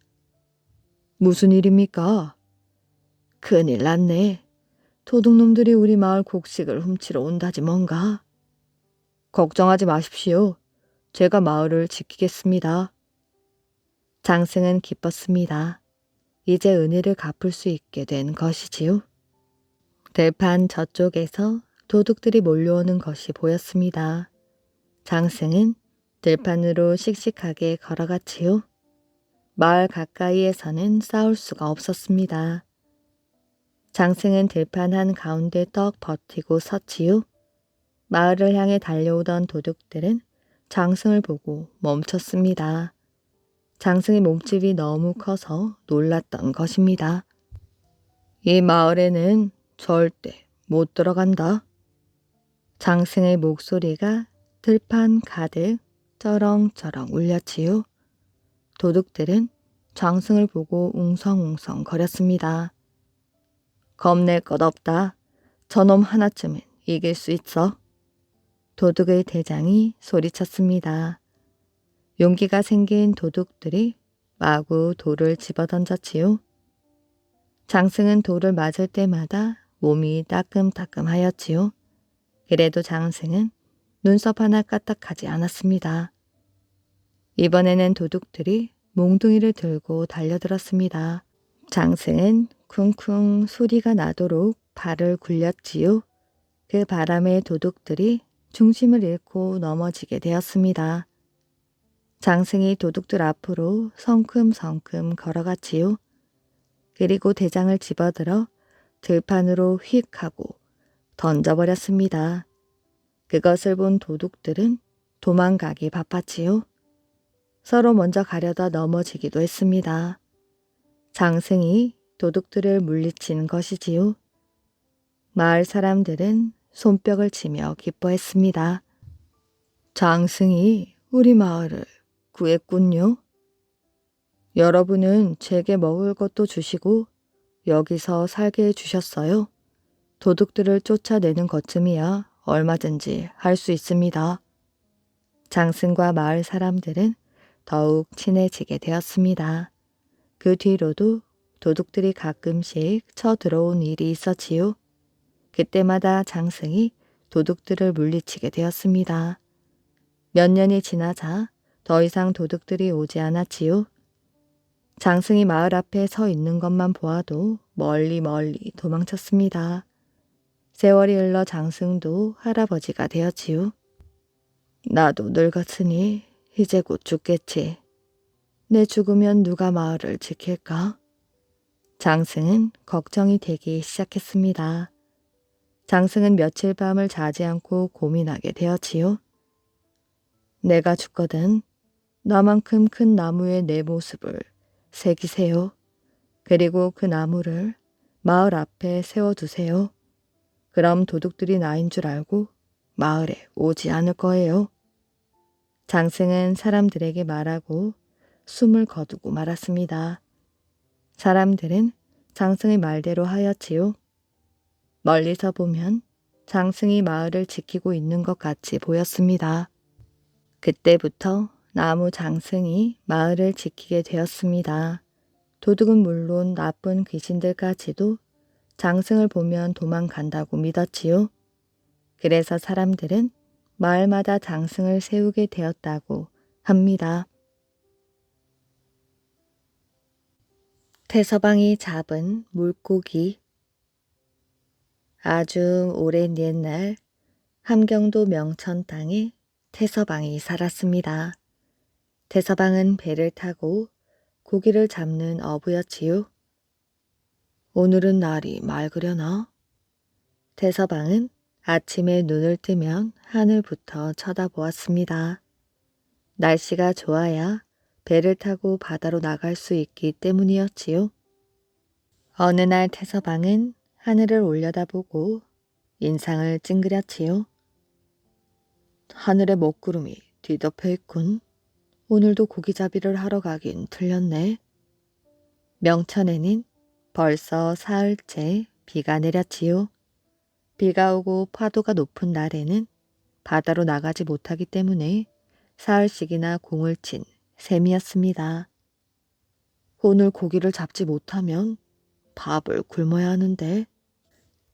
무슨 일입니까? 큰일 났네. 도둑놈들이 우리 마을 곡식을 훔치러 온다지 뭔가. 걱정하지 마십시오. 제가 마을을 지키겠습니다. 장승은 기뻤습니다. 이제 은혜를 갚을 수 있게 된 것이지요. 들판 저쪽에서 도둑들이 몰려오는 것이 보였습니다. 장승은 들판으로 씩씩하게 걸어갔지요. 마을 가까이에서는 싸울 수가 없었습니다. 장승은 들판 한 가운데 떡 버티고 섰지요. 마을을 향해 달려오던 도둑들은 장승을 보고 멈췄습니다. 장승의 몸집이 너무 커서 놀랐던 것입니다. 이 마을에는 절대 못 들어간다. 장승의 목소리가 들판 가득 쩌렁쩌렁 울렸지요. 도둑들은 장승을 보고 웅성웅성 거렸습니다. 겁낼 것 없다. 저놈 하나쯤은 이길 수 있어. 도둑의 대장이 소리쳤습니다. 용기가 생긴 도둑들이 마구 돌을 집어던졌지요. 장승은 돌을 맞을 때마다 몸이 따끔따끔하였지요. 그래도 장승은 눈썹 하나 까딱하지 않았습니다. 이번에는 도둑들이 몽둥이를 들고 달려들었습니다. 장승은 쿵쿵 소리가 나도록 발을 굴렸지요. 그 바람에 도둑들이 중심을 잃고 넘어지게 되었습니다. 장승이 도둑들 앞으로 성큼성큼 걸어갔지요. 그리고 대장을 집어들어 들판으로 휙 하고 던져버렸습니다. 그것을 본 도둑들은 도망가기 바빴지요. 서로 먼저 가려다 넘어지기도 했습니다. 장승이 도둑들을 물리친 것이지요. 마을 사람들은 손뼉을 치며 기뻐했습니다. 장승이 우리 마을을 구했군요. 여러분은 제게 먹을 것도 주시고 여기서 살게 해주셨어요. 도둑들을 쫓아내는 것쯤이야 얼마든지 할 수 있습니다. 장승과 마을 사람들은 더욱 친해지게 되었습니다. 그 뒤로도 도둑들이 가끔씩 쳐들어온 일이 있었지요. 그때마다 장승이 도둑들을 물리치게 되었습니다. 몇 년이 지나자 더 이상 도둑들이 오지 않았지요. 장승이 마을 앞에 서 있는 것만 보아도 멀리 멀리 도망쳤습니다. 세월이 흘러 장승도 할아버지가 되었지요. 나도 늙었으니 이제 곧 죽겠지. 내 죽으면 누가 마을을 지킬까? 장승은 걱정이 되기 시작했습니다. 장승은 며칠 밤을 자지 않고 고민하게 되었지요. 내가 죽거든 나만큼 큰 나무에 내 모습을 새기세요. 그리고 그 나무를 마을 앞에 세워두세요. 그럼 도둑들이 나인 줄 알고 마을에 오지 않을 거예요. 장승은 사람들에게 말하고 숨을 거두고 말았습니다. 사람들은 장승의 말대로 하였지요. 멀리서 보면 장승이 마을을 지키고 있는 것 같이 보였습니다. 그때부터 나무 장승이 마을을 지키게 되었습니다. 도둑은 물론 나쁜 귀신들까지도 장승을 보면 도망간다고 믿었지요. 그래서 사람들은 마을마다 장승을 세우게 되었다고 합니다. 태서방이 잡은 물고기. 아주 오랜 옛날 함경도 명천 땅에 태서방이 살았습니다. 태서방은 배를 타고 고기를 잡는 어부였지요. 오늘은 날이 맑으려나? 태서방은 아침에 눈을 뜨면 하늘부터 쳐다보았습니다. 날씨가 좋아야 배를 타고 바다로 나갈 수 있기 때문이었지요. 어느 날 태서방은 하늘을 올려다보고 인상을 찡그렸지요. 하늘에 먹구름이 뒤덮여 있군. 오늘도 고기잡이를 하러 가긴 틀렸네. 명천에는 벌써 사흘째 비가 내렸지요. 비가 오고 파도가 높은 날에는 바다로 나가지 못하기 때문에 사흘씩이나 공을 친 셈이었습니다. 오늘 고기를 잡지 못하면 밥을 굶어야 하는데.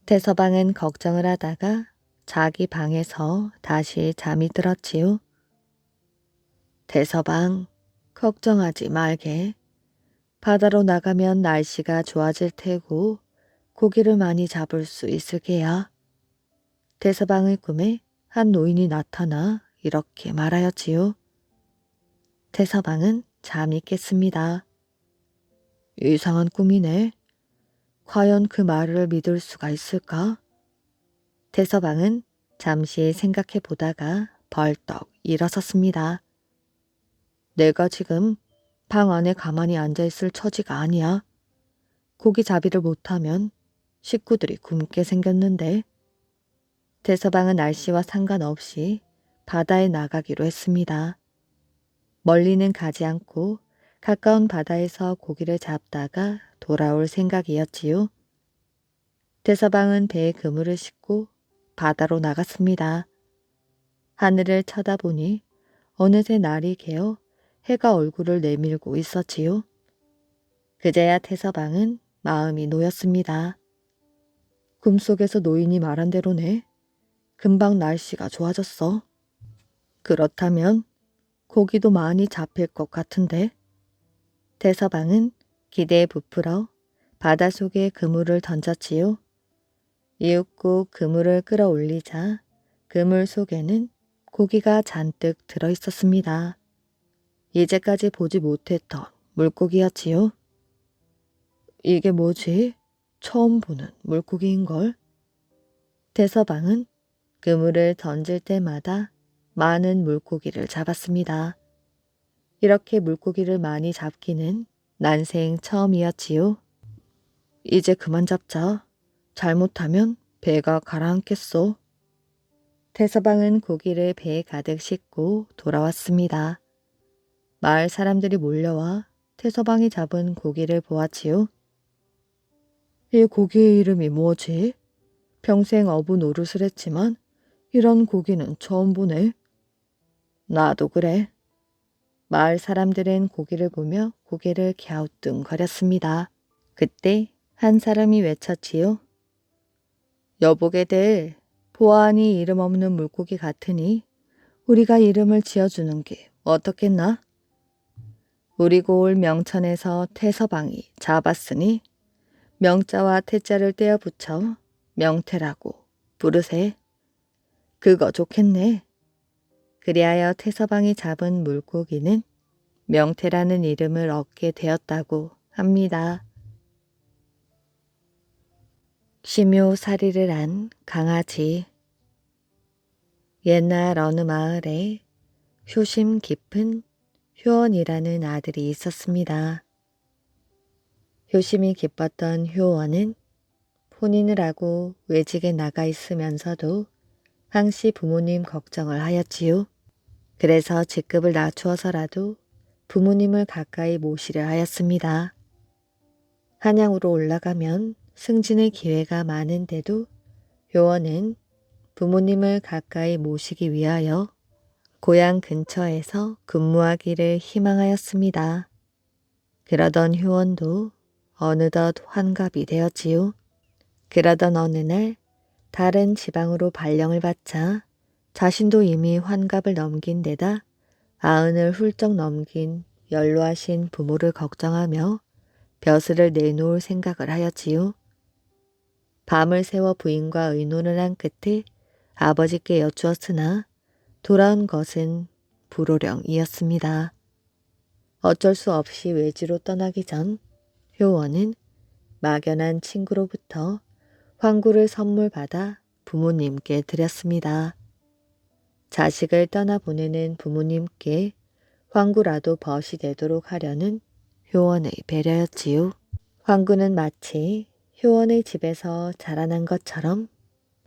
태서방은 걱정을 하다가 자기 방에서 다시 잠이 들었지요. 태서방, 걱정하지 말게. 바다로 나가면 날씨가 좋아질 테고 고기를 많이 잡을 수 있을 게야. 태서방의 꿈에 한 노인이 나타나 이렇게 말하였지요. 태서방은 잠이 깼습니다. 이상한 꿈이네. 과연 그 말을 믿을 수가 있을까? 태서방은 잠시 생각해 보다가 벌떡 일어섰습니다. 내가 지금 방 안에 가만히 앉아있을 처지가 아니야. 고기잡이를 못하면 식구들이 굶게 생겼는데. 태서방은 날씨와 상관없이 바다에 나가기로 했습니다. 멀리는 가지 않고 가까운 바다에서 고기를 잡다가 돌아올 생각이었지요. 태서방은 배에 그물을 싣고 바다로 나갔습니다. 하늘을 쳐다보니 어느새 날이 개어 해가 얼굴을 내밀고 있었지요. 그제야 태서방은 마음이 놓였습니다. 꿈속에서 노인이 말한 대로네. 금방 날씨가 좋아졌어. 그렇다면 고기도 많이 잡힐 것 같은데. 태서방은 기대에 부풀어 바닷속에 그물을 던졌지요. 이윽고 그물을 끌어올리자 그물 속에는 고기가 잔뜩 들어있었습니다. 이제까지 보지 못했던 물고기였지요. 이게 뭐지? 처음 보는 물고기인걸. 태서방은 그물을 던질 때마다 많은 물고기를 잡았습니다. 이렇게 물고기를 많이 잡기는 난생 처음이었지요. 이제 그만 잡자. 잘못하면 배가 가라앉겠어. 태서방은 고기를 배에 가득 싣고 돌아왔습니다. 마을 사람들이 몰려와 태서방이 잡은 고기를 보았지요. 이 고기의 이름이 뭐지? 평생 어부 노릇을 했지만 이런 고기는 처음 보네. 나도 그래. 마을 사람들은 고기를 보며 고개를 갸우뚱거렸습니다. 그때 한 사람이 외쳤지요. 여보게들, 보아하니 이름 없는 물고기 같으니 우리가 이름을 지어주는 게 어떻겠나? 우리 고을 명천에서 태서방이 잡았으니 명자와 태자를 떼어 붙여 명태라고 부르세. 그거 좋겠네. 그리하여 태서방이 잡은 물고기는 명태라는 이름을 얻게 되었다고 합니다. 심요살이를 한 강아지. 옛날 어느 마을에 효심 깊은 효원이라는 아들이 있었습니다. 효심이 기뻤던 효원은 혼인을 하고 외직에 나가 있으면서도 항시 부모님 걱정을 하였지요. 그래서 직급을 낮추어서라도 부모님을 가까이 모시려 하였습니다. 한양으로 올라가면 승진의 기회가 많은데도 효원은 부모님을 가까이 모시기 위하여 고향 근처에서 근무하기를 희망하였습니다. 그러던 효원도 어느덧 환갑이 되었지요. 그러던 어느 날 다른 지방으로 발령을 받자 자신도 이미 환갑을 넘긴 데다 90을 훌쩍 넘긴 연로하신 부모를 걱정하며 벼슬을 내놓을 생각을 하였지요. 밤을 새워 부인과 의논을 한 끝에 아버지께 여쭈었으나 돌아온 것은 불호령이었습니다. 어쩔 수 없이 외지로 떠나기 전 효원은 막연한 친구로부터 황구를 선물 받아 부모님께 드렸습니다. 자식을 떠나보내는 부모님께 황구라도 벗이 되도록 하려는 효원의 배려였지요. 황구는 마치 효원의 집에서 자라난 것처럼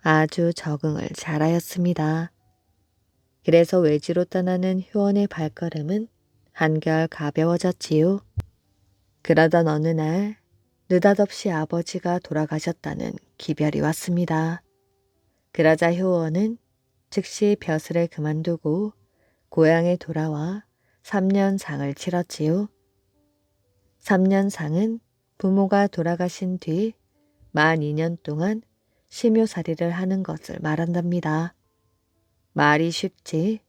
아주 적응을 잘하였습니다. 그래서 외지로 떠나는 효원의 발걸음은 한결 가벼워졌지요. 그러던 어느 날 느닷없이 아버지가 돌아가셨다는 기별이 왔습니다. 그러자 효원은 즉시 벼슬을 그만두고 고향에 돌아와 3년상을 치렀지요. 3년상은 부모가 돌아가신 뒤 만 2년 동안 심요살이를 하는 것을 말한답니다. 말이 쉽지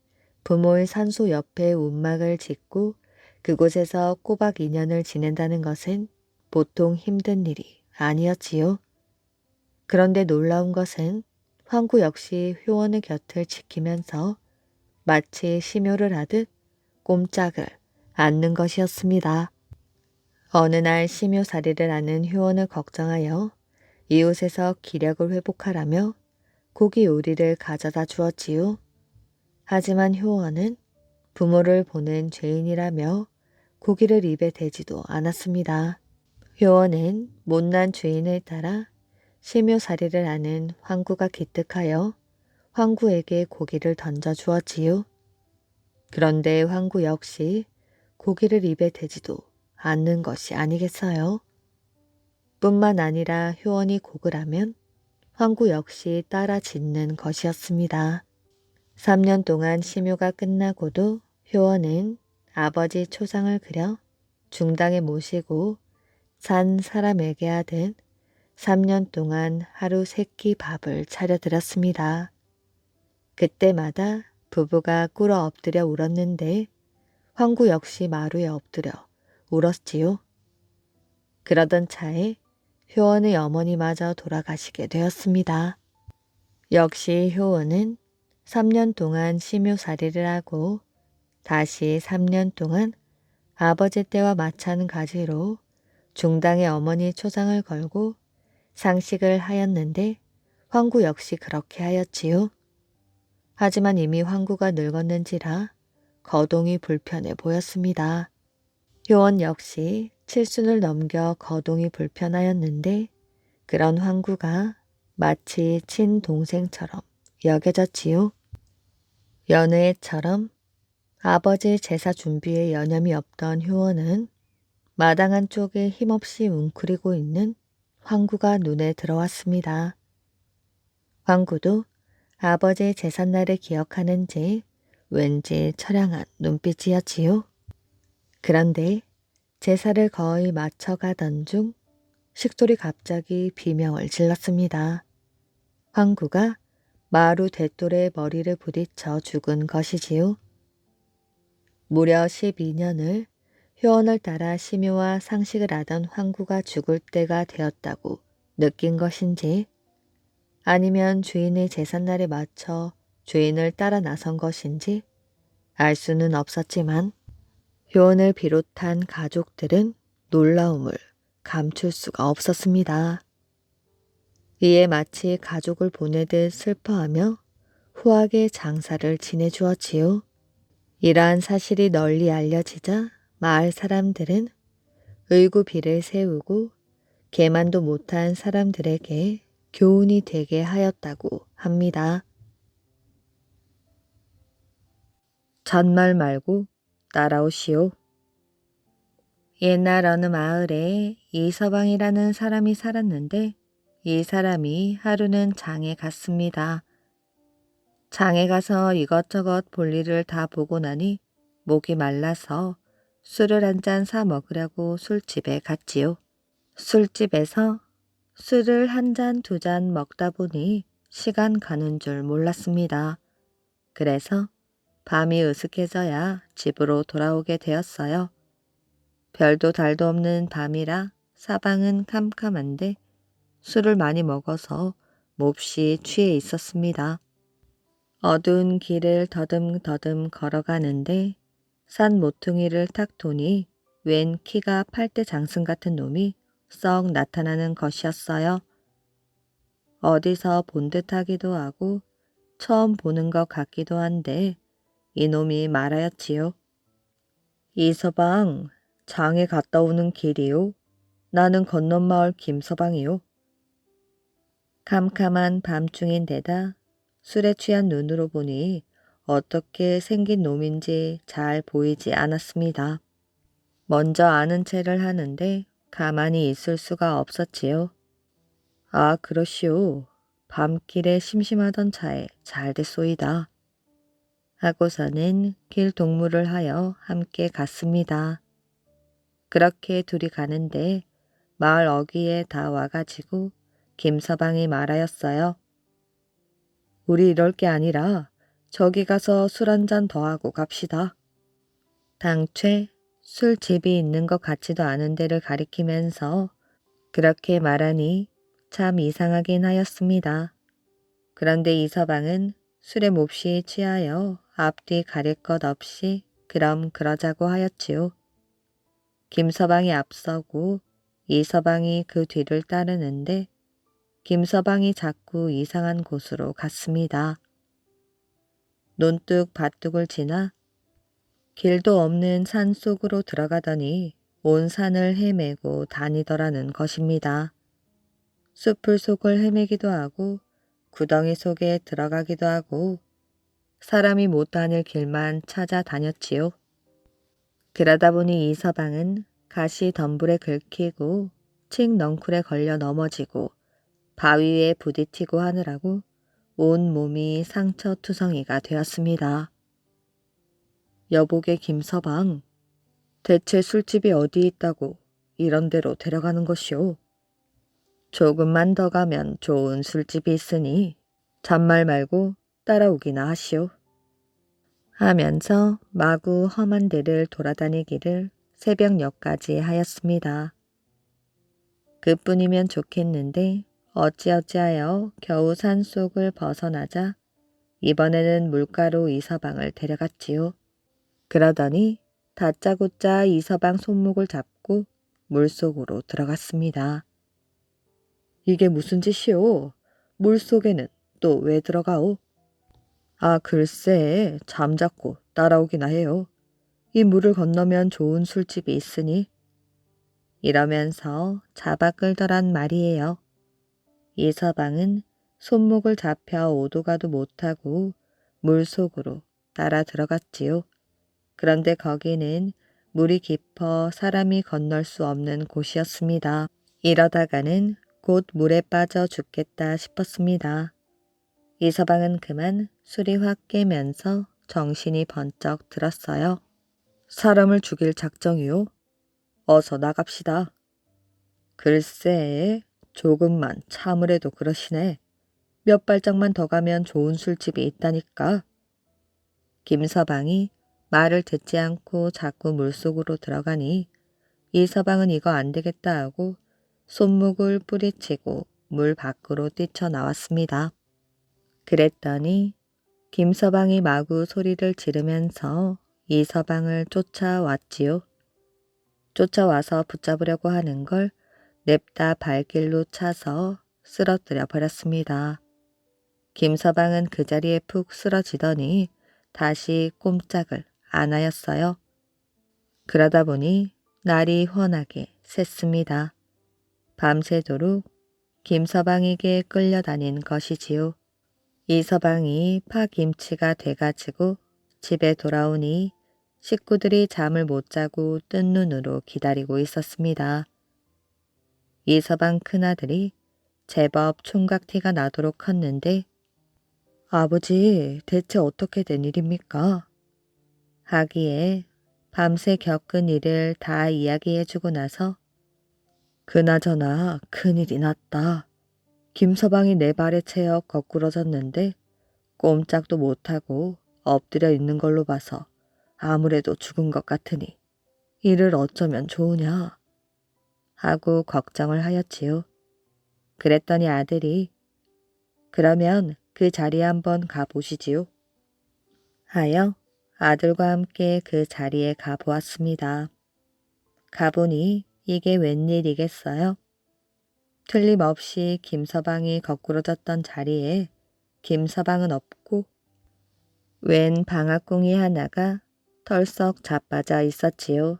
부모의 산소 옆에 움막을 짓고 그곳에서 꼬박 2년을 지낸다는 것은 보통 힘든 일이 아니었지요. 그런데 놀라운 것은 황구 역시 효원의 곁을 지키면서 마치 심요를 하듯 꼼짝을 않는 것이었습니다. 어느 날 심요살이를 하는 효원을 걱정하여 이웃에서 기력을 회복하라며 고기 요리를 가져다 주었지요. 하지만 효원은 부모를 보는 죄인이라며 고기를 입에 대지도 않았습니다. 효원은 못난 주인을 따라 심요살이를 하는 황구가 기특하여 황구에게 고기를 던져 주었지요. 그런데 황구 역시 고기를 입에 대지도 않는 것이 아니겠어요? 뿐만 아니라 효원이 곡을 하면 황구 역시 따라 짓는 것이었습니다. 3년 동안 심요가 끝나고도 효원은 아버지 초상을 그려 중당에 모시고 산 사람에게 하듯 3년 동안 하루 3끼 밥을 차려드렸습니다. 그때마다 부부가 꿇어 엎드려 울었는데 황구 역시 마루에 엎드려 울었지요. 그러던 차에 효원의 어머니마저 돌아가시게 되었습니다. 역시 효원은 3년 동안 심요살이를 하고 다시 3년 동안 아버지 때와 마찬가지로 중당의 어머니 초상을 걸고 상식을 하였는데 황구 역시 그렇게 하였지요. 하지만 이미 황구가 늙었는지라 거동이 불편해 보였습니다. 효원 역시 칠순을 넘겨 거동이 불편하였는데 그런 황구가 마치 친동생처럼 여겨졌지요. 여느 해처럼 아버지 제사 준비에 여념이 없던 효원은 마당 한쪽에 힘없이 웅크리고 있는 황구가 눈에 들어왔습니다. 황구도 아버지의 제삿날을 기억하는지 왠지 처량한 눈빛이었지요. 그런데 제사를 거의 마쳐가던 중 식솔이 갑자기 비명을 질렀습니다. 황구가 마루 대돌에 머리를 부딪혀 죽은 것이지요. 무려 12년을 효원을 따라 심요와 상식을 하던 황구가 죽을 때가 되었다고 느낀 것인지 아니면 주인의 제삿날에 맞춰 주인을 따라 나선 것인지 알 수는 없었지만 효원을 비롯한 가족들은 놀라움을 감출 수가 없었습니다. 이에 마치 가족을 보내듯 슬퍼하며 후하게 장사를 지내주었지요. 이러한 사실이 널리 알려지자 마을 사람들은 의구비를 세우고 계만도 못한 사람들에게 교훈이 되게 하였다고 합니다. 잔말 말고 따라오시오. 옛날 어느 마을에 이서방이라는 사람이 살았는데 이 사람이 하루는 장에 갔습니다. 장에 가서 이것저것 볼일을 다 보고 나니 목이 말라서 술을 한 잔 사 먹으려고 술집에 갔지요. 술집에서 술을 한 잔, 두 잔 먹다 보니 시간 가는 줄 몰랐습니다. 그래서 밤이 으슥해져야 집으로 돌아오게 되었어요. 별도 달도 없는 밤이라 사방은 캄캄한데 술을 많이 먹어서 몹시 취해 있었습니다. 어두운 길을 더듬더듬 걸어가는데 산 모퉁이를 탁 도니 웬 키가 8대 장승 같은 놈이 썩 나타나는 것이었어요. 어디서 본 듯하기도 하고 처음 보는 것 같기도 한데 이놈이 말하였지요. 이서방, 장에 갔다 오는 길이요. 나는 건넌마을 김서방이요. 캄캄한 밤중인데다 술에 취한 눈으로 보니 어떻게 생긴 놈인지 잘 보이지 않았습니다. 먼저 아는 체를 하는데 가만히 있을 수가 없었지요. 아, 그러시오. 밤길에 심심하던 차에 잘 됐소이다. 하고서는 길 동무를 하여 함께 갔습니다. 그렇게 둘이 가는데 마을 어귀에 다 와가지고 김서방이 말하였어요. 우리 이럴 게 아니라 저기 가서 술 한 잔 더 하고 갑시다. 당최 술집이 있는 것 같지도 않은 데를 가리키면서 그렇게 말하니 참 이상하긴 하였습니다. 그런데 이서방은 술에 몹시 취하여 앞뒤 가릴 것 없이 그럼 그러자고 하였지요. 김서방이 앞서고 이서방이 그 뒤를 따르는데 김서방이 자꾸 이상한 곳으로 갔습니다. 논뚝 밭뚝을 지나 길도 없는 산 속으로 들어가더니 온 산을 헤매고 다니더라는 것입니다. 숲을 속을 헤매기도 하고 구덩이 속에 들어가기도 하고 사람이 못 다닐 길만 찾아다녔지요. 그러다 보니 이서방은 가시 덤불에 긁히고 칡 넝쿨에 걸려 넘어지고 바위 위에 부딪히고 하느라고 온 몸이 상처투성이가 되었습니다. 여보게 김서방, 대체 술집이 어디 있다고 이런 데로 데려가는 것이오? 조금만 더 가면 좋은 술집이 있으니 잔말 말고 따라오기나 하시오. 하면서 마구 험한 데를 돌아다니기를 새벽녘까지 하였습니다. 그뿐이면 좋겠는데 어찌어찌하여 겨우 산속을 벗어나자 이번에는 물가로 이서방을 데려갔지요. 그러더니 다짜고짜 이서방 손목을 잡고 물속으로 들어갔습니다. 이게 무슨 짓이오? 물속에는 또 왜 들어가오? 아, 글쎄, 잠자코 따라오기나 해요. 이 물을 건너면 좋은 술집이 있으니. 이러면서 잡아 끌더란 말이에요. 이서방은 손목을 잡혀 오도 가도 못하고 물속으로 따라 들어갔지요. 그런데 거기는 물이 깊어 사람이 건널 수 없는 곳이었습니다. 이러다가는 곧 물에 빠져 죽겠다 싶었습니다. 이서방은 그만 술이 확 깨면서 정신이 번쩍 들었어요. 사람을 죽일 작정이요? 어서 나갑시다. 글쎄, 조금만 참으래도 그러시네. 몇 발짝만 더 가면 좋은 술집이 있다니까. 김서방이 말을 듣지 않고 자꾸 물속으로 들어가니 이서방은 이거 안 되겠다 하고 손목을 뿌리치고 물 밖으로 뛰쳐나왔습니다. 그랬더니 김서방이 마구 소리를 지르면서 이서방을 쫓아왔지요. 쫓아와서 붙잡으려고 하는 걸 냅다 발길로 차서 쓰러뜨려 버렸습니다. 김서방은 그 자리에 푹 쓰러지더니 다시 꼼짝을 안 하였어요. 그러다 보니 날이 훤하게 샜습니다. 밤새도록 김서방에게 끌려다닌 것이지요. 이서방이 파김치가 돼가지고 집에 돌아오니 식구들이 잠을 못 자고 뜬 눈으로 기다리고 있었습니다. 이서방 큰아들이 제법 총각티가 나도록 컸는데 아버지, 대체 어떻게 된 일입니까? 하기에 밤새 겪은 일을 다 이야기해주고 나서 그나저나 큰일이 났다. 김서방이 내 발에 채여 거꾸러졌는데 꼼짝도 못하고 엎드려 있는 걸로 봐서 아무래도 죽은 것 같으니 이를 어쩌면 좋으냐 하고 걱정을 하였지요. 그랬더니 아들이 그러면 그 자리에 한번 가보시지요. 하여 아들과 함께 그 자리에 가보았습니다. 가보니 이게 웬일이겠어요? 틀림없이 김서방이 거꾸로졌던 자리에 김서방은 없고 웬 방앗공이 하나가 털썩 자빠져 있었지요.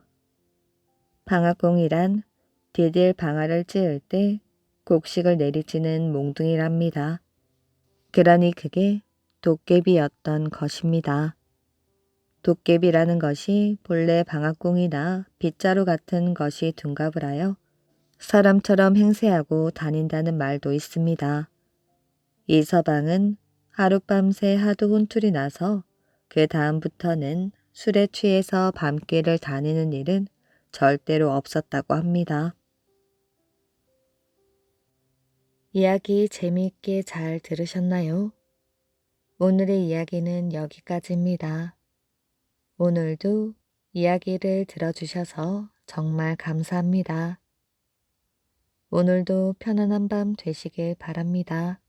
방앗공이란 디딜 방아를 찧을 때 곡식을 내리치는 몽둥이랍니다. 그러니 그게 도깨비였던 것입니다. 도깨비라는 것이 본래 방앗공이나 빗자루 같은 것이 둔갑을 하여 사람처럼 행세하고 다닌다는 말도 있습니다. 이 서방은 하룻밤새 하도 혼쭐이 나서 그 다음부터는 술에 취해서 밤길을 다니는 일은 절대로 없었다고 합니다. 이야기 재미있게 잘 들으셨나요? 오늘의 이야기는 여기까지입니다. 오늘도 이야기를 들어주셔서 정말 감사합니다. 오늘도 편안한 밤 되시길 바랍니다.